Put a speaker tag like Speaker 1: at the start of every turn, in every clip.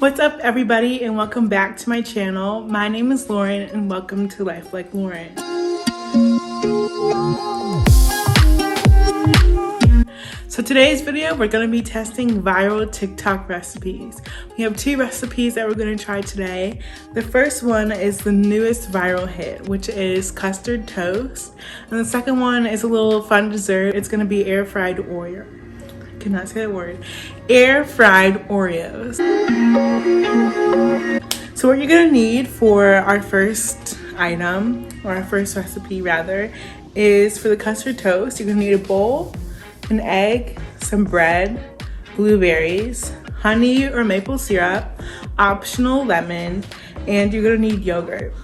Speaker 1: What's up everybody and welcome back to my channel. My name is Lauren and welcome to Life Like Lauren. So today's video we're going to be testing viral TikTok recipes. We have two recipes that we're going to try today. The first one is the newest viral hit, which is custard toast. And the second one is a little fun dessert. It's going to be air fried Oreo. Cannot say that word. Air fried Oreos. So what you're gonna need for our first item, or our first recipe rather, is for the custard toast, you're gonna need a bowl, an egg, some bread, blueberries, honey or maple syrup, optional lemon, and you're gonna need yogurt.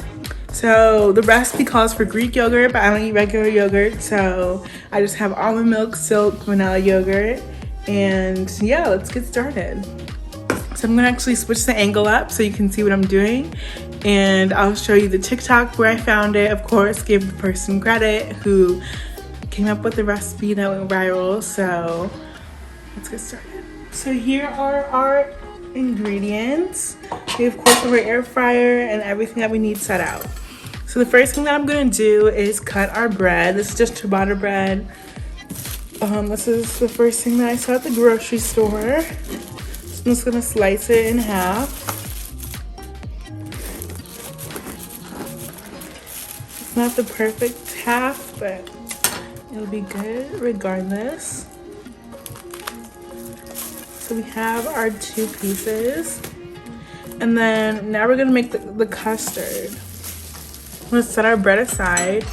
Speaker 1: So the recipe calls for Greek yogurt, but I don't eat regular yogurt, so I just have almond milk, silk, vanilla yogurt. And yeah, let's get started. So I'm gonna actually switch the angle up so you can see what I'm doing. And I'll show you the TikTok where I found it. Of course, give the person credit who came up with the recipe that went viral. So let's get started. So here are our ingredients. We of course have our air fryer and everything that we need set out. So the first thing that I'm gonna do is cut our bread. This is just ciabatta bread. This is the first thing that I saw at the grocery store. So I'm just gonna slice it in half. It's not the perfect half, but it'll be good regardless. So we have our two pieces. And then now we're gonna make the custard. Let's set our bread aside.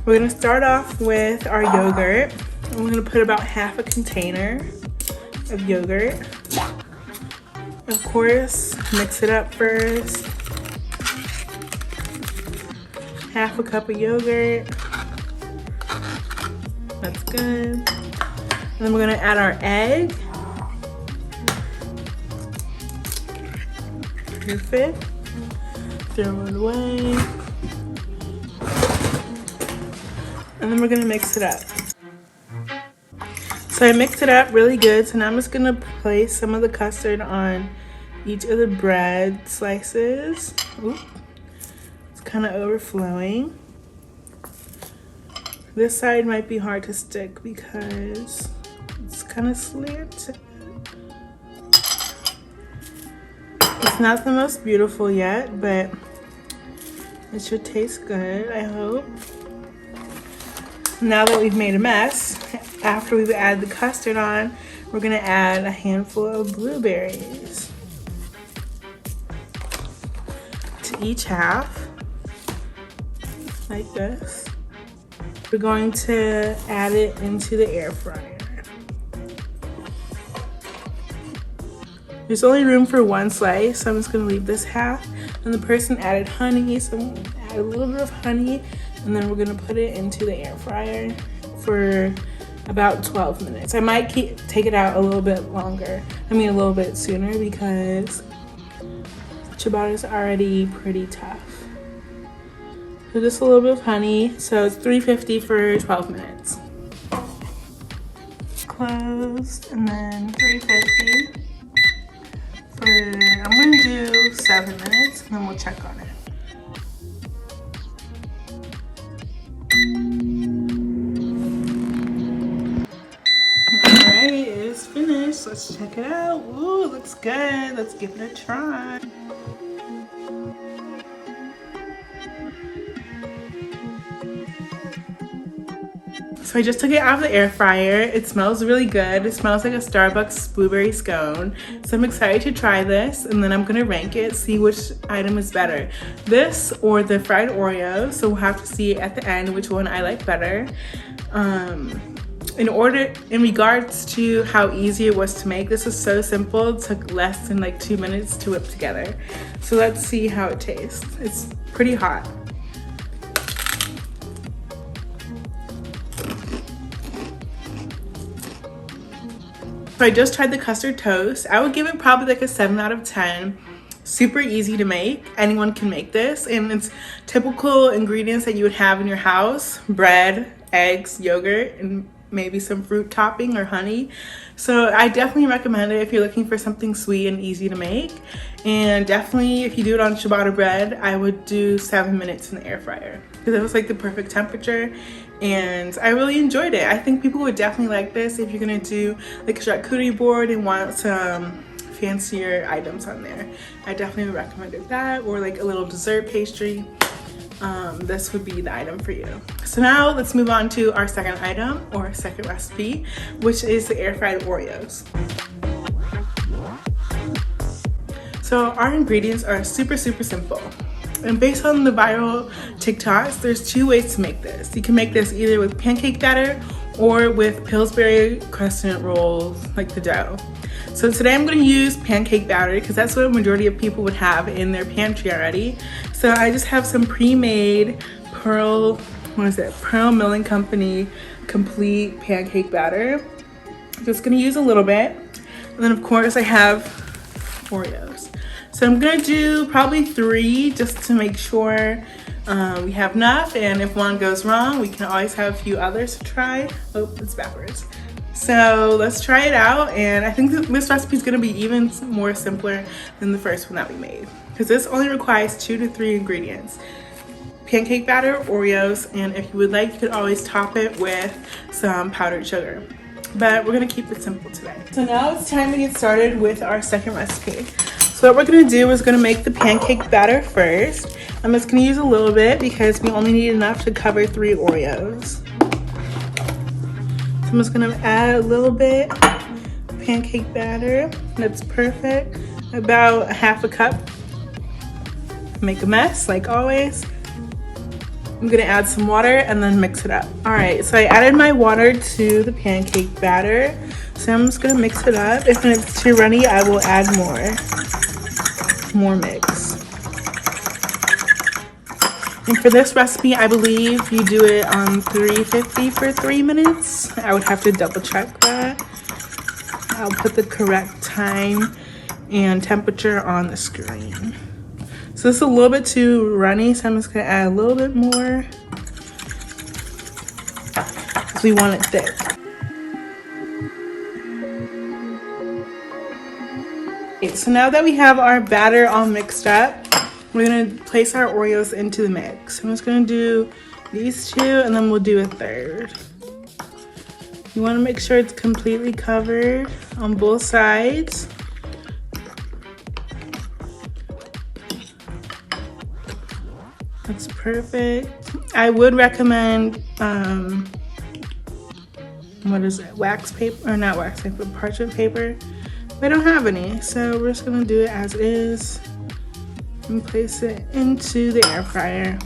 Speaker 1: We're gonna start off with our yogurt. I'm gonna put about half a container of yogurt. Of course, mix it up first. Half a cup of yogurt. That's good. And then we're gonna add our egg. Perfect. Throw it away. And then we're gonna mix it up. So I mixed it up really good. So now I'm just gonna place some of the custard on each of the bread slices. Ooh, it's kind of overflowing. This side might be hard to stick because it's kind of slanted. It's not the most beautiful yet, but it should taste good, I hope. Now that we've made a mess, after we've added the custard on, we're gonna add a handful of blueberries to each half, like this. We're going to add it into the air fryer. There's only room for one slice, so I'm just gonna leave this half. And the person added honey, so I'm gonna add a little bit of honey, and then we're gonna put it into the air fryer for about 12 minutes. I might take it out a little bit longer. I mean a little bit sooner because ciabatta is already pretty tough. So just a little bit of honey. So it's 350 for 12 minutes. Closed, and then 350 for, I'm gonna do 7 minutes and then we'll check on it. Alright, it is finished. Let's check it out. Ooh, it looks good. Let's give it a try. So I just took it out of the air fryer. It smells really good. It smells like a Starbucks blueberry scone. So I'm excited to try this, and then I'm gonna rank it, see which item is better. This or the fried Oreo, so we'll have to see at the end which one I like better. In regards to how easy it was to make, this was so simple. It took less than like 2 minutes to whip together. So let's see how it tastes. It's pretty hot. So I just tried the custard toast. I would give it probably like a 7 out of 10. Super easy to make. Anyone can make this, and it's typical ingredients that you would have in your house: bread, eggs, yogurt, and maybe some fruit topping or honey. So I definitely recommend it if you're looking for something sweet and easy to make. And definitely if you do it on ciabatta bread, I would do 7 minutes in the air fryer because it was like the perfect temperature, and I really enjoyed it. I think people would definitely like this if you're gonna do like a charcuterie board and want some fancier items on there. I definitely recommended that, or like a little dessert pastry. This would be the item for you. So now let's move on to our second item or second recipe, which is the air fried Oreos. So our ingredients are super simple. And based on the viral TikToks, there's 2 ways to make this. You can make this either with pancake batter or with Pillsbury crescent rolls, like the dough. So today I'm going to use pancake batter because that's what a majority of people would have in their pantry already. So I just have some pre-made Pearl Milling Company complete pancake batter. I'm just going to use a little bit. And then of course I have Oreos. So I'm gonna do probably 3 just to make sure we have enough, and if one goes wrong, we can always have a few others to try. Oh, it's backwards. So let's try it out, and I think this recipe is gonna be even more simpler than the first one that we made because this only requires 2 to 3 ingredients. Pancake batter, Oreos, and if you would like, you could always top it with some powdered sugar. But we're gonna keep it simple today. So now it's time to get started with our second recipe. So what we're gonna do is gonna make the pancake batter first. I'm just gonna use a little bit because we only need enough to cover 3 Oreos. So I'm just gonna add a little bit pancake batter. That's perfect. About 1/2 cup. Make a mess like always. I'm gonna add some water and then mix it up. All right, so I added my water to the pancake batter. So I'm just gonna mix it up. If it's too runny, I will add more mix. And for this recipe, I believe you do it on 350 for 3 minutes. I would have to double check that. I'll put the correct time and temperature on the screen. So this is a little bit too runny, so I'm just gonna add a little bit more because we want it thick. Okay, so now that we have our batter all mixed up, we're gonna place our Oreos into the mix. I'm just gonna do these 2 and then we'll do a third. You wanna make sure it's completely covered on both sides. That's perfect. I would recommend, what is it? Wax paper, or not wax paper, parchment paper. I don't have any, so we're just gonna do it as is and place it into the air fryer.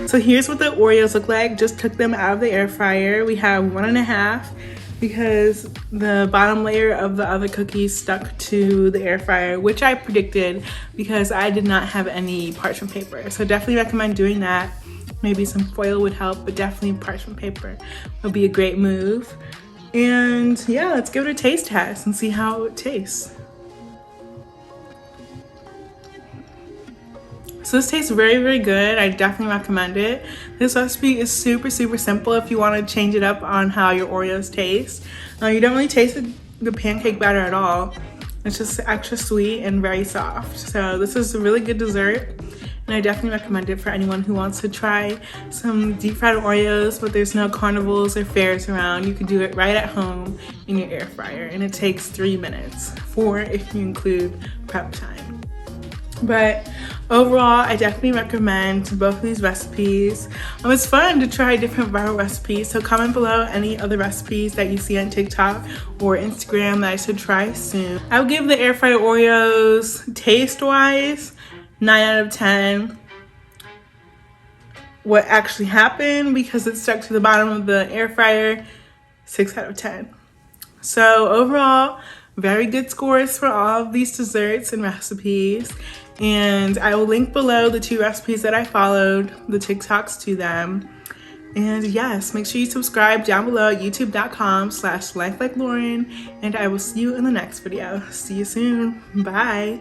Speaker 1: So here's what the Oreos look like. Just took them out of the air fryer. We have 1.5 because the bottom layer of the other cookies stuck to the air fryer, which I predicted because I did not have any parchment paper. So definitely recommend doing that. Maybe some foil would help, but definitely parchment paper would be a great move. And yeah, let's give it a taste test and see how it tastes. So this tastes very good. I definitely recommend it. This recipe is super simple if you want to change it up on how your Oreos taste. You don't really taste the pancake batter at all. It's just extra sweet and very soft. So this is a really good dessert, and I definitely recommend it for anyone who wants to try some deep fried Oreos, but there's no carnivals or fairs around. You can do it right at home in your air fryer, and it takes 3 minutes, 4 if you include prep time. But overall, I definitely recommend both of these recipes. It's fun to try different viral recipes, so comment below any other recipes that you see on TikTok or Instagram that I should try soon. I would give the air fried Oreos, taste-wise, 9 out of 10. What actually happened, because it stuck to the bottom of the air fryer, 6 out of 10. So overall, very good scores for all of these desserts and recipes. And I will link below the 2 recipes that I followed, the TikToks to them. And yes, make sure you subscribe down below at youtube.com/LifeLikeLauryn, and I will see you in the next video. See you soon. Bye.